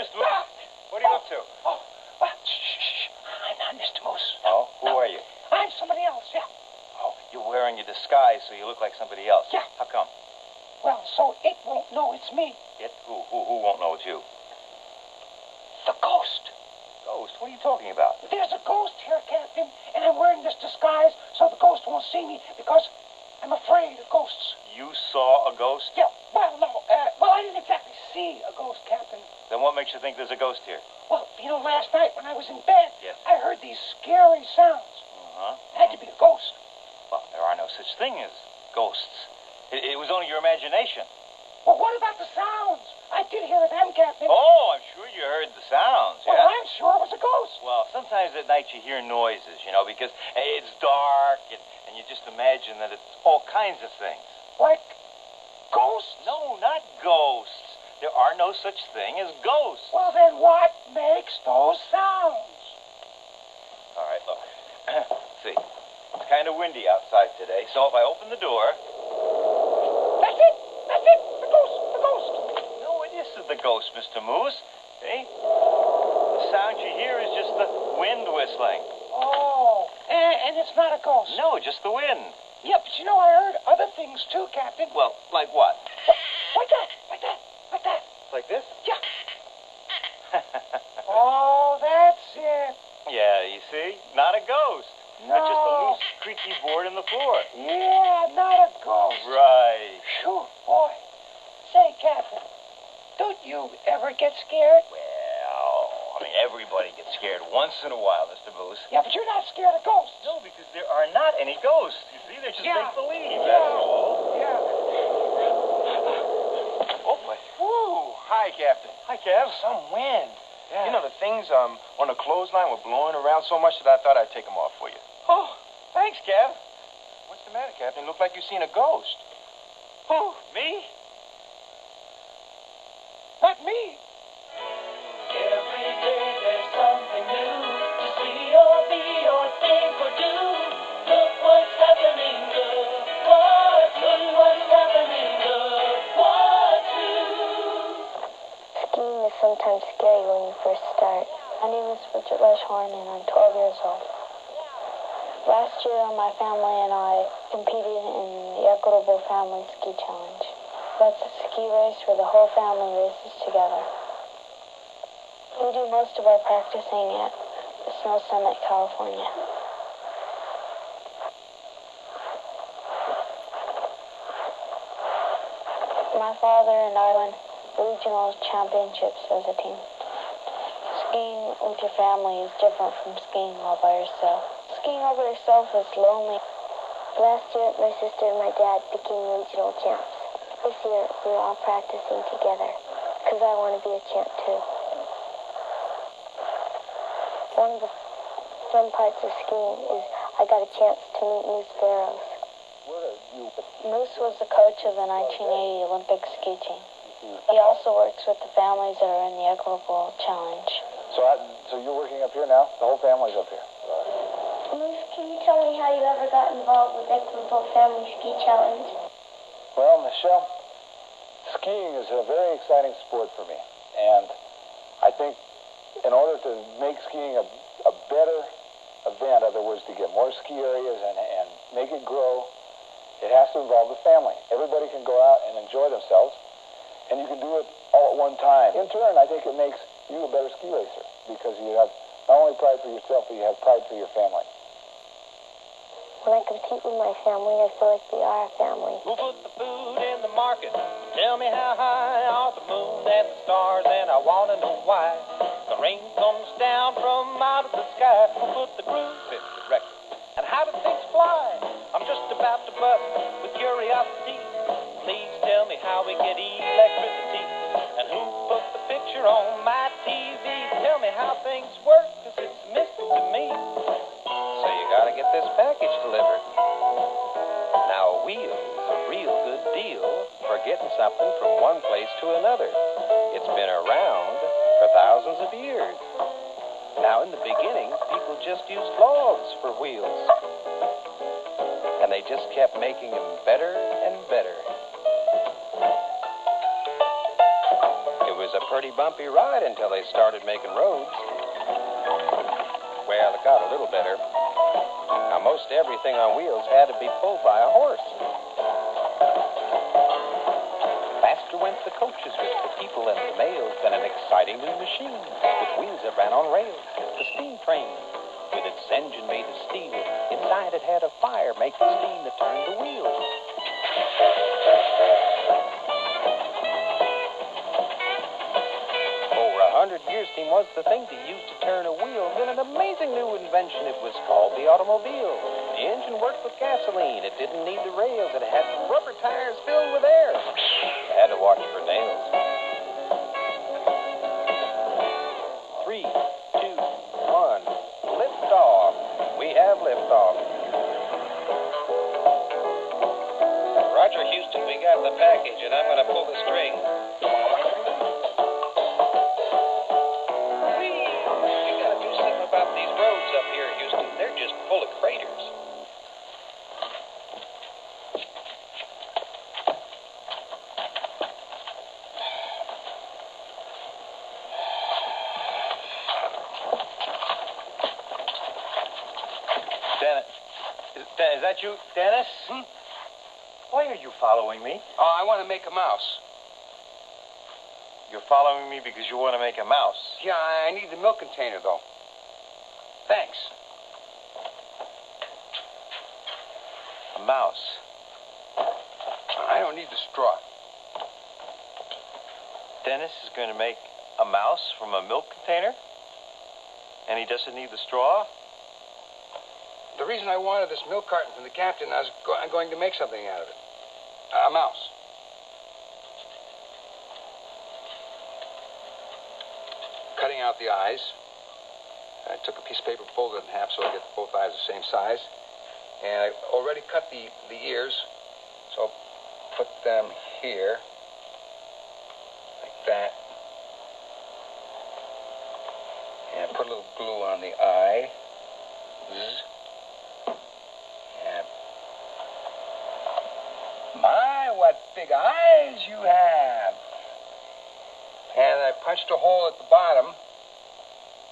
Mr. Moose. What are you up to? Oh, shh. I'm not Mr. Moose. Oh, who are you? I'm somebody else, yeah. Oh, you're wearing your disguise so you look like somebody else. Yeah. How come? Well, so it won't know it's me. It? Who won't know it's you? The ghost. Ghost? What are you talking about? There's a ghost here, Captain, and I'm wearing this disguise so the ghost won't see me because I'm afraid of ghosts. You saw a ghost? Yeah, well, no. I didn't exactly see a ghost, Captain. Then what makes you think there's a ghost here? Well, last night when I was in bed, Yes. I heard these scary sounds. Uh-huh. Had to be a ghost. Well, there are no such thing as ghosts. It was only your imagination. Well, what about the sounds? I did hear them, Captain. Oh, I'm sure you heard the sounds, Well, yeah? I'm sure it was a ghost. Well, sometimes at night you hear noises, because it's dark and you just imagine that it's all kinds of things. Like ghosts? No, not ghosts. There are no such thing as ghosts. Well, then what makes those sounds? All right, look. See, it's kind of windy outside today, so if I open the door... That's it! The ghost! No, it isn't the ghost, Mr. Moose. See? The sound you hear is just the wind whistling. Oh, and it's not a ghost. No, just the wind. Yeah, but I heard other things too, Captain. Well, like what? Like that. Like this? Yeah. Oh, that's it. Yeah, you see? Not a ghost. No. That's just a loose, creaky board in the floor. Yeah, not a ghost. Right. Phew, boy. Say, Captain, don't you ever get scared? Well, everybody gets scared once in a while, Mr. Moose. Yeah, but you're not scared of ghosts. No, because there are not any ghosts. You see, they're just make-believe, that's all. Yeah. Oh, boy. Woo! Hi, Captain. Hi, Kev. Some wind. Yeah. The things on the clothesline were blowing around so much that I thought I'd take them off for you. Oh, thanks, Kev. What's the matter, Captain? You look like you've seen a ghost. Who, me? Not me. Every day there's something new to see or be or think or do. Look what's happening, look what's happening, look what's new. Skiing is sometimes scary when you first start. My name is Richard Rushhorn and I'm 12 years old. Last year, my family and I competed in the Equitable Family Ski Challenge. That's a ski race where the whole family races together. We do most of our practicing at the Snow Summit, California. My father and I won regional championships as a team. Skiing with your family is different from skiing all by yourself. Skiing all by yourself is lonely. Last year, my sister and my dad became regional champs. This year, we're all practicing together, because I want to be a champ too. One of the fun parts of skiing is I got a chance to meet Moose Barrows. Moose was the coach of the 1980 Olympic ski team. He also works with the families that are in the Equitable Challenge. So you're working up here now? The whole family's up here? Moose, can you tell me how you ever got involved with Equitable Family Ski Challenge? Well, Michelle, skiing is a very exciting sport for me. And I think in order to make skiing a better event, in other words, to get more ski areas and make it grow, it has to involve the family. Everybody can go out and enjoy themselves, and you can do it all at one time. In turn, I think it makes you a better ski racer because you have not only pride for yourself, but you have pride for your family. When I compete with my family, I feel like we are a family. Who put the food in the market? Tell me how high are the moon and the stars, and I want to know why. The rain comes down from out of the sky. Who put the groove in the record? And how do things fly? I'm just about to bust with curiosity. Please tell me how we get electricity. And who put the picture on my TV? Tell me how things work, 'cause it's a mystery to me. So you gotta get this package delivered. Now, a wheel is a real good deal for getting something from one place to another. It's been around for thousands of years. Now, in the beginning, people just used logs for wheels. And they just kept making them better and better. It was a pretty bumpy ride until they started making roads. Well, it got a little better. Now, most everything on wheels had to be pulled by a horse. Faster went the coaches with the people and the mails than an exciting new machine with wheels that ran on rails. The steam train, with its engine made of steel, inside it had a fire making steam that turned the wheels. For 100 years, steam was the thing to use to turn a wheel. Then an amazing new invention, it was called the automobile. The engine worked with gasoline. It didn't need the rails. It had rubber tires filled with air. You had to watch for nails. 3, 2, 1, lift off. We have lift off. Roger, Houston, we got the package, and I'm going to pull the string. We got to do something about these roads up here, Houston. They're just full of craters. Is that you, Dennis? Why are you following me? Oh, I want to make a mouse. You're following me because you want to make a mouse. Yeah, I need the milk container, though. Thanks. A mouse? I don't need the straw. Dennis is going to make a mouse from a milk container? And he doesn't need the straw? The reason I wanted this milk carton from the captain, I was going to make something out of it. A mouse. Cutting out the eyes. I took a piece of paper, folded it in half so I get both eyes the same size. And I already cut the ears, so I'll put them here, like that. And put a little glue on the eye. Zzz. My, what big eyes you have. And I punched a hole at the bottom,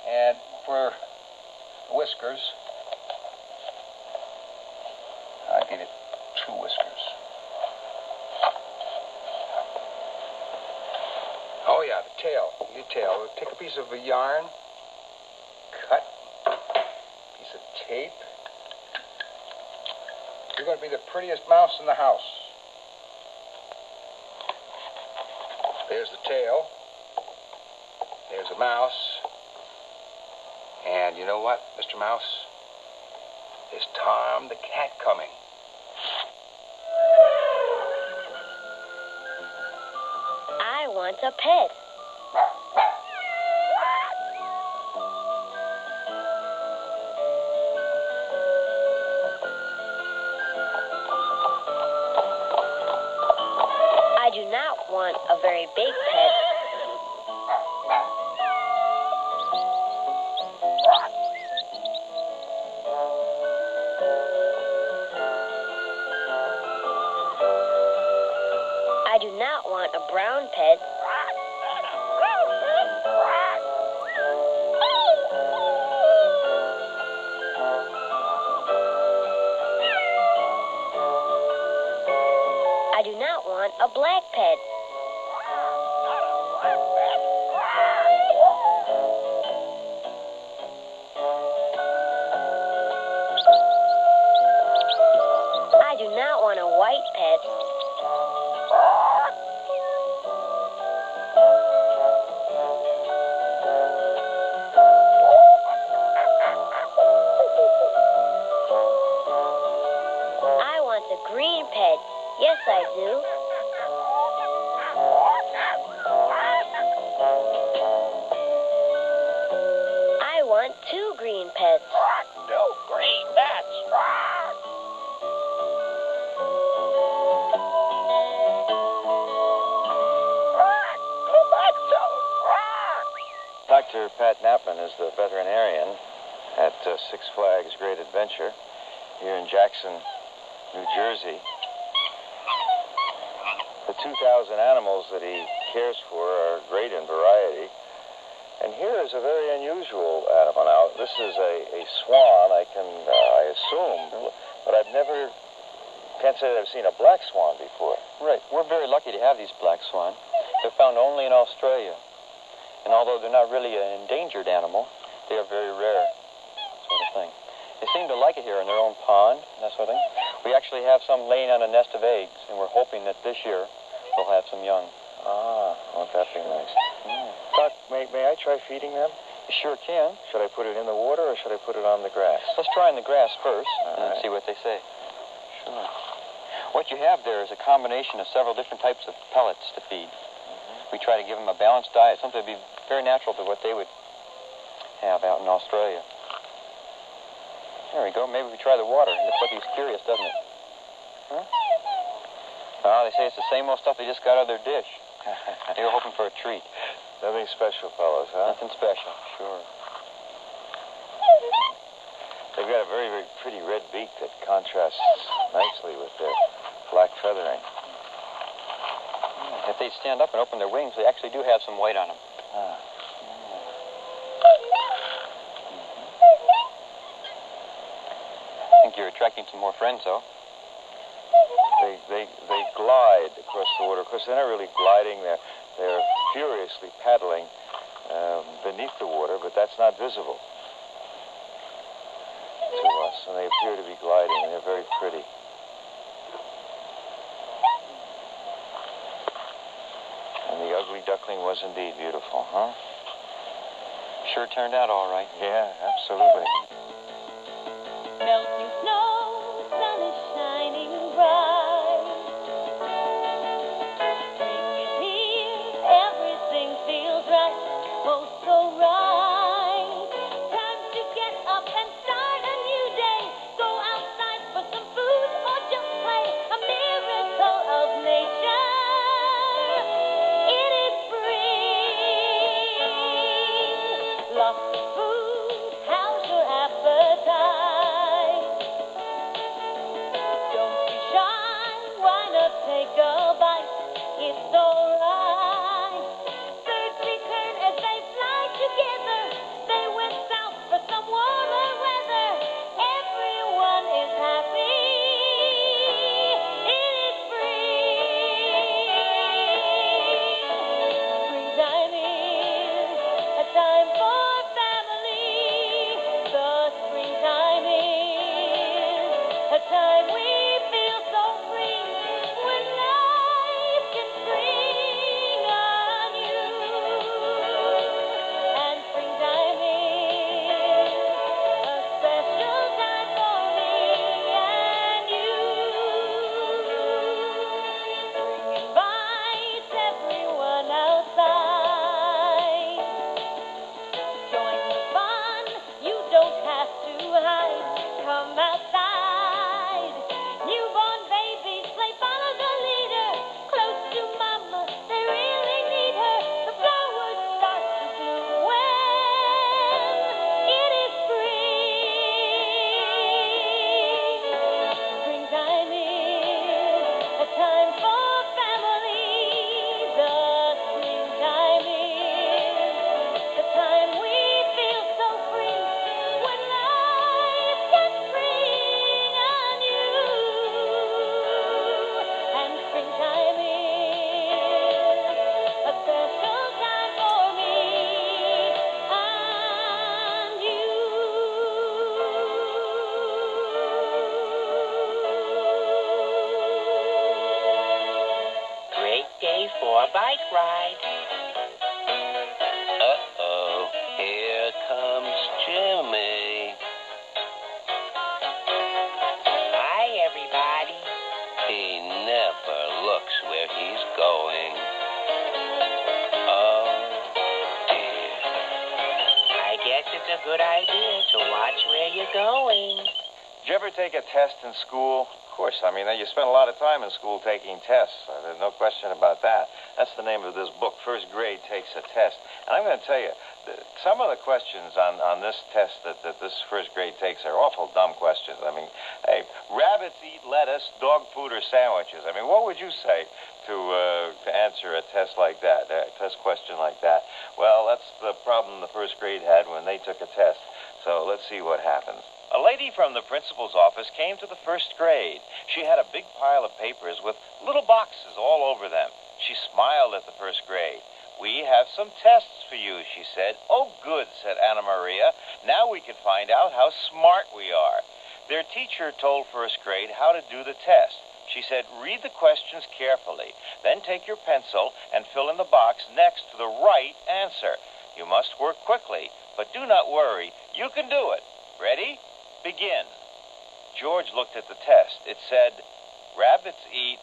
and for whiskers, I'll give it 2 whiskers. Oh, yeah, the tail. Your tail. Take a piece of a yarn, cut, piece of tape. You're going to be the prettiest mouse in the house. There's the tail. There's a mouse. And you know what, Mr. Mouse? There's Tom the cat coming. I want a pet. I do not want a very big pet. I do not want a brown pet. I do not want a black pet. I do not want a white pet. I want a green pet. Yes, I do. I want 2 green pets. 2 green pets. Dr. Pat Knappman is the veterinarian at Six Flags Great Adventure here in Jackson, New Jersey. The 2,000 animals that he cares for are great in variety. And here is a very unusual animal. Now, this is a swan, I assume, but I've never, can't say that I've seen a black swan before. Right. We're very lucky to have these black swan. They're found only in Australia. And although they're not really an endangered animal, they are very rare, sort of thing. They seem to like it here in their own pond, that sort of thing. We actually have some laying on a nest of eggs, and we're hoping that this year we'll have some young. Ah, won't that be nice? Doc, may I try feeding them? You sure can. Should I put it in the water or should I put it on the grass? Let's try in the grass first and right. see what they say. Sure. What you have there is a combination of several different types of pellets to feed. We try to give them a balanced diet, something to be very natural to what they would have out in Australia. There we go. Maybe we try the water. Looks like he's curious, doesn't it? Huh? Oh, they say it's the same old stuff they just got out of their dish. They were hoping for a treat. Nothing special, fellows, huh? Nothing special, sure. They've got a very, very pretty red beak that contrasts nicely with their black feathering. If they stand up and open their wings, they actually do have some white on them. Ah. I think you're attracting some more friends, though. They glide across the water. Of course, they're not really gliding. They're furiously paddling beneath the water, but that's not visible to us. And they appear to be gliding, and they're very pretty. And the ugly duckling was indeed beautiful, huh? Sure turned out all right. Yeah, absolutely. Melting snow, sun is shining bright. Spring is here, everything feels right, oh so right. Time to get up and start a new day. Go outside for some food or just play. A miracle of nature. It is spring. Lots of food, how's your appetite? Don't be shy, why not take a bite? It's alright. Birds return as they fly together. They went south for some warmer weather. Everyone is happy. It is spring. Springtime is a time for family. The springtime is a time we feel so free. When life can spring anew. And springtime is a special time for me and you. Spring invites everyone outside. Join the fun, you don't have to hide. Come outside. Newborn babies play, follow the leader. Close to mama, they really need her. The flowers start to bloom when it is spring. Springtime is a time for family. The springtime is the time we feel so free. When life can spring anew. And springtime is a special time for me and you. Great day for a bike ride. Uh-oh, here comes Jimmy. Hi, everybody. He never looks where he's going. Oh, dear. I guess it's a good idea to watch where you're going. Did you ever take a test in school? Of course. I mean, you spend a lot of time in school taking tests. There's no question about that. That's the name of this book, First Grade Takes a Test. And I'm going to tell you, some of the questions on this test that this first grade takes are awful dumb questions. I mean, hey, rabbits eat lettuce, dog food, or sandwiches. I mean, what would you say to answer a test like that, a test question like that? Well, that's the problem the first grade had when they took a test. So let's see what happens. A lady from the principal's office came to the first grade. She had a big pile of papers with little boxes all over them. She smiled at the first grade. "We have some tests for you," she said. "Oh, good," said Anna Maria. "Now we can find out how smart we are." Their teacher told first grade how to do the test. She said, "Read the questions carefully. Then take your pencil and fill in the box next to the right answer. You must work quickly, but do not worry. You can do it. Ready? Begin." George looked at the test. It said, "Rabbits eat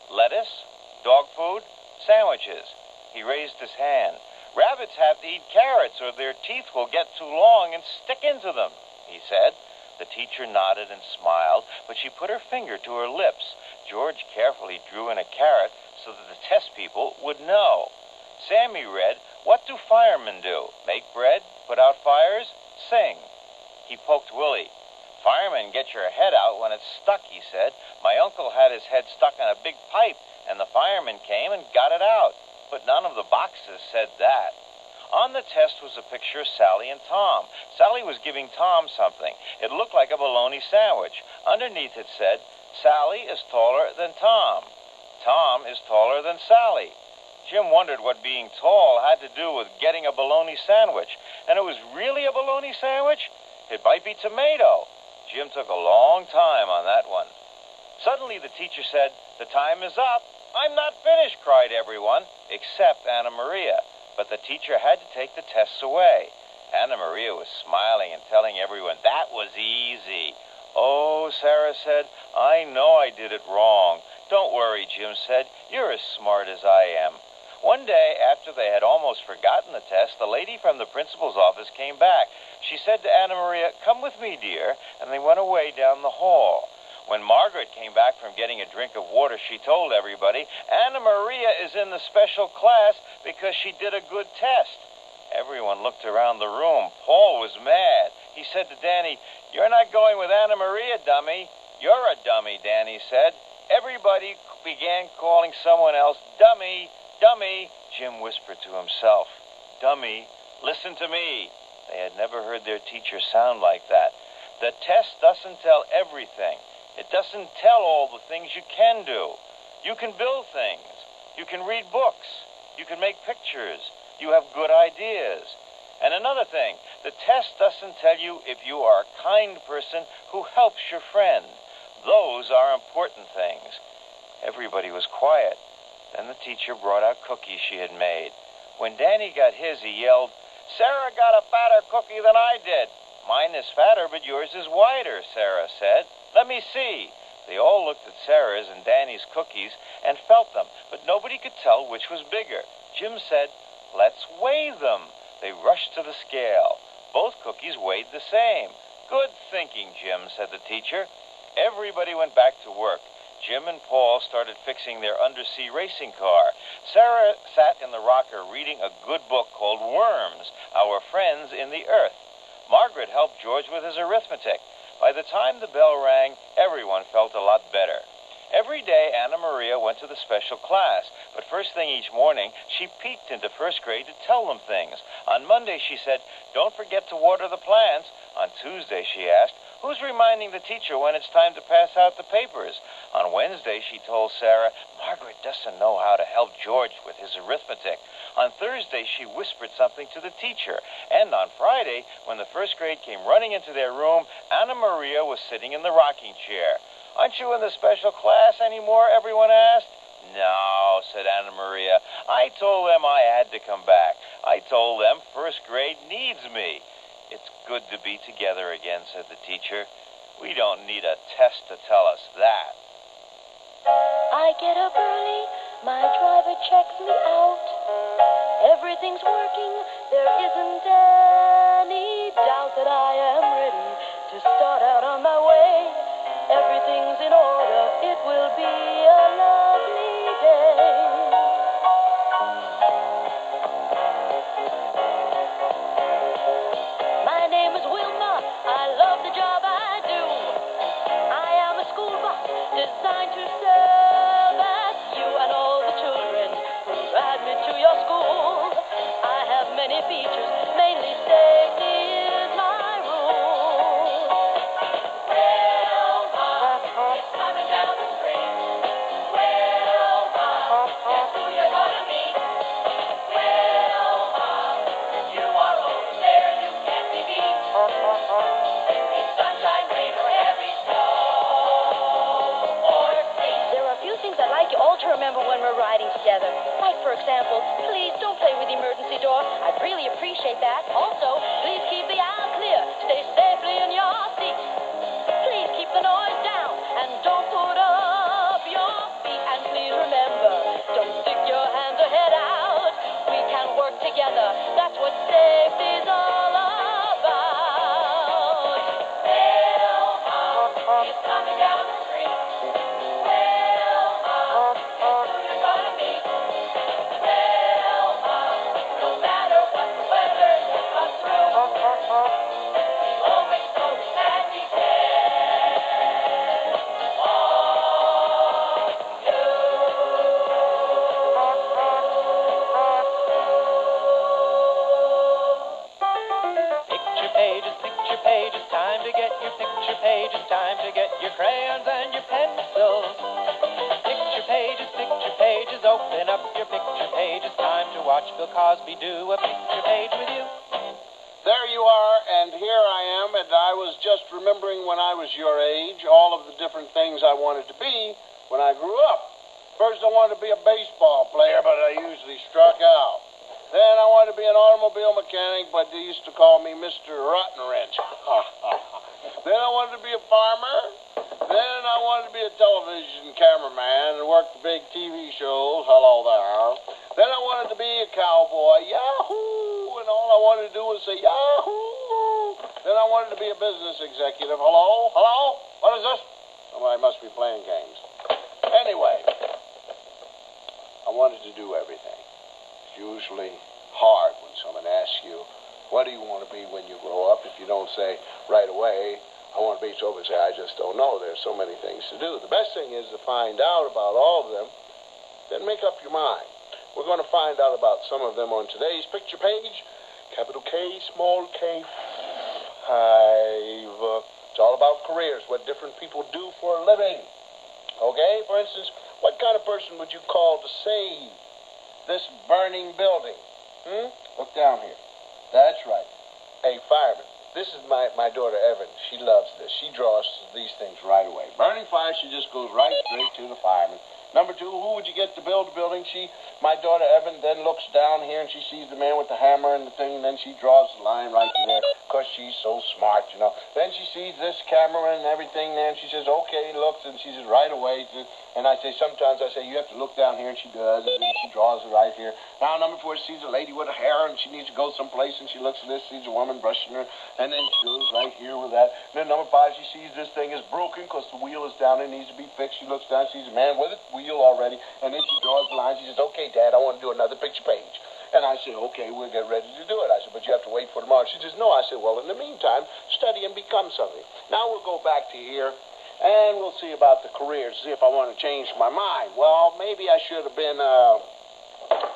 lettuce, dog food, sandwiches." He raised his hand. "Rabbits have to eat carrots or their teeth will get too long and stick into them," he said. The teacher nodded and smiled, but she put her finger to her lips. George carefully drew in a carrot so that the test people would know. Sammy read, "What do firemen do? Make bread, put out fires, sing." He poked Willie. "Firemen get your head out when it's stuck," he said. "My uncle had his head stuck in a big pipe, and the firemen came and got it out." But none of the boxes said that. On the test was a picture of Sally and Tom. Sally was giving Tom something. It looked like a bologna sandwich. Underneath it said, "Sally is taller than Tom. Tom is taller than Sally." Jim wondered what being tall had to do with getting a bologna sandwich. And it was really a bologna sandwich? It might be tomato. Jim took a long time on that one. Suddenly the teacher said, "The time is up." "I'm not finished," cried everyone, except Anna Maria. But the teacher had to take the tests away. Anna Maria was smiling and telling everyone that was easy. "Oh," Sarah said, "I know I did it wrong." "Don't worry," Jim said. "You're as smart as I am." One day, after they had almost forgotten the test, the lady from the principal's office came back. She said to Anna Maria, "Come with me, dear," and they went away down the hall. When Margaret came back from getting a drink of water, she told everybody, "Anna Maria is in the special class because she did a good test." Everyone looked around the room. Paul was mad. He said to Danny, "You're not going with Anna Maria, dummy." "You're a dummy," Danny said. Everybody began calling someone else dummy, dummy. Jim whispered to himself, "Dummy, listen to me." They had never heard their teacher sound like that. The test doesn't tell everything. It doesn't tell all the things you can do. You can build things. You can read books. You can make pictures. You have good ideas. And another thing, the test doesn't tell you if you are a kind person who helps your friend. Those are important things. Everybody was quiet. Then the teacher brought out cookies she had made. When Danny got his, he yelled, "Sarah got a fatter cookie than I did." "Mine is fatter, but yours is wider," Sarah said. "Let me see." They all looked at Sarah's and Danny's cookies and felt them, but nobody could tell which was bigger. Jim said, "Let's weigh them." They rushed to the scale. Both cookies weighed the same. "Good thinking, Jim," said the teacher. Everybody went back to work. Jim and Paul started fixing their undersea racing car. Sarah sat in the rocker reading a good book called Worms, Our Friends in the Earth. Margaret helped George with his arithmetic. By the time the bell rang, everyone felt a lot better. Every day, Anna Maria went to the special class, but first thing each morning, she peeked into first grade to tell them things. On Monday, she said, "Don't forget to water the plants." On Tuesday, she asked, "Who's reminding the teacher when it's time to pass out the papers?" On Wednesday, she told Sarah, "Margaret doesn't know how to help George with his arithmetic." On Thursday, she whispered something to the teacher. And on Friday, when the first grade came running into their room, Anna Maria was sitting in the rocking chair. "Aren't you in the special class anymore?" everyone asked. "No," said Anna Maria. "I told them I had to come back. I told them first grade needs me." "It's good to be together again," said the teacher. "We don't need a test to tell us that." I get up early, my driver checks me out. Everything's working, there isn't any doubt that I am ready to start out on my way. Everything's in order, it will be a lovely day. My name is Wilma, I love the job I do. I am a school bus designed to serve as you and all the children who ride me to your school. I Bill Cosby do a picture page with you. There you are, and here I am, and I was just remembering when I was your age, all of the different things I wanted to be when I grew up. First, I wanted to be a baseball player, but I usually struck out. Then I wanted to be an automobile mechanic, but they used to call me Mr. Rotten Wrench. Then I wanted to be a farmer. Then I wanted to be a television cameraman and work the big TV shows. Hello there. Then I wanted to be a cowboy. Yahoo! And all I wanted to do was say Yahoo! Then I wanted to be a business executive. Hello? Hello? What is this? Somebody must be playing games. Anyway, I wanted to do everything. It's usually hard when someone asks you, what do you want to be when you grow up? If you don't say right away, I want to be so, but say, I just don't know. There's so many things to do. The best thing is to find out about all of them, then make up your mind. We're going to find out about some of them on today's picture page. Capital K, small k, 5. It's all about careers, what different people do for a living. Okay? For instance, what kind of person would you call to save this burning building? Look down here. That's right. A fireman. This is my daughter, Evan. She loves this. She draws these things right away. Burning fire, she just goes right straight to the fireman. Number 2, who would you get to build the building? My daughter, Evan, then looks down here and she sees the man with the hammer and the thing, and then she draws the line right there because she's so smart, you know. Then she sees this camera and everything there, and she says, okay, looks, and she says right away. And I say, sometimes I say, you have to look down here, and she does, and then she draws it right here. Now, number 4, she sees a lady with a hair, and she needs to go someplace, and she looks at this, sees a woman brushing her, and then she goes right here with that. And then number 5, she sees this thing is broken because the wheel is down and needs to be fixed. She looks down, sees a man with a wheel already, and then she draws the line. She says, okay, Dad, I want to do another picture page. And I said, okay, we'll get ready to do it. I said, but you have to wait for tomorrow. She says, no. I said, well, in the meantime, study and become something. Now we'll go back to here, and we'll see about the careers, see if I want to change my mind. Well, maybe I should have been,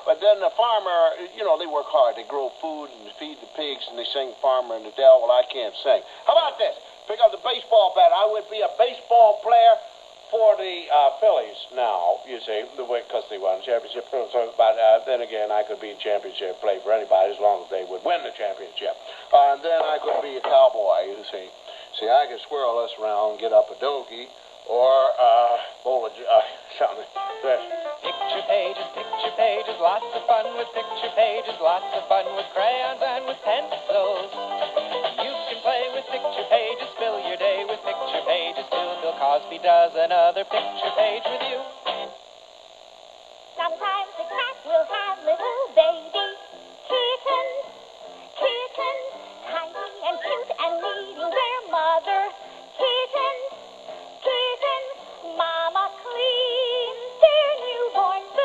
but then the farmer, you know, they work hard. They grow food and feed the pigs, and they sing Farmer in the Dell. Well, I can't sing. How about this? Pick up the baseball bat. I would be a baseball player for the Phillies now, you see, because they won the championship. But then again, I could be a championship play for anybody as long as they would win the championship. And then I could be a cowboy, you see. See, I could swirl us around, get up a dokie, or bowl of something. Picture pages, lots of fun with picture pages, lots of fun with crayons and with pencils. You can play with picture pages, fill your day with picture pages, till Bill Cosby does another picture page with you. Sometimes a cat will have little baby kittens, tiny and cute and needing their mother. Kittens, Mama cleans their newborn fur.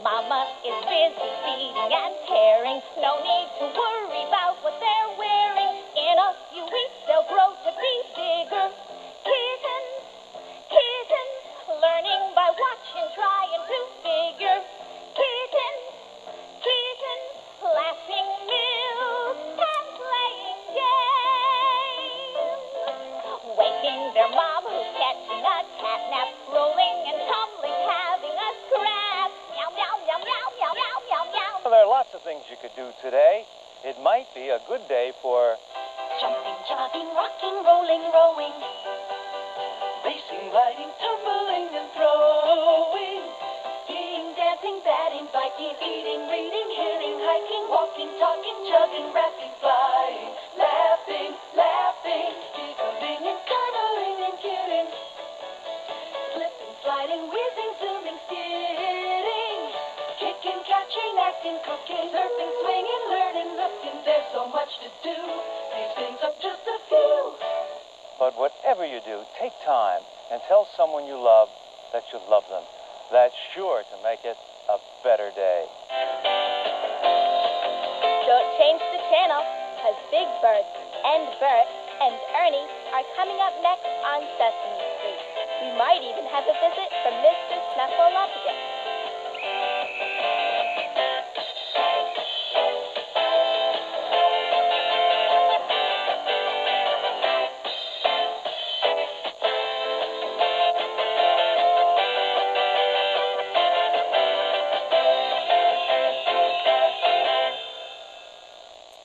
Mama is busy feeding and caring, no need to worry about what they're wearing. In a few weeks they'll grow to be bigger. Kittens, learning by watching, trying to figure. Kittens, laughing milk and playing games. Waking their mom who's catching a cat nap, rolling and tumbling, having a scrap. Meow, meow, meow, meow, meow, meow, meow, meow. Well, there are lots of things you could do today. It might be a good day for Jumping, jogging, rocking, rolling, rowing. Racing, gliding, tumbling, and throwing. Skiing, dancing, batting, biking, eating, reading, hearing, hiking, walking, talking, chugging, rapping, flying, laughing, giggling and cuddling and kidding. Slipping, sliding, whizzing, zooming, skidding. Kicking, catching, acting, cooking, surfing, swinging, learning, looking. There's so much to do. These things are just a few. But whatever you do, take time and tell someone you love that you love them. That's sure to make it a better day. Don't change the channel, because Big Bird and Bert and Ernie are coming up next on Sesame Street. We might even have a visit from Mr. Snuffleupagus.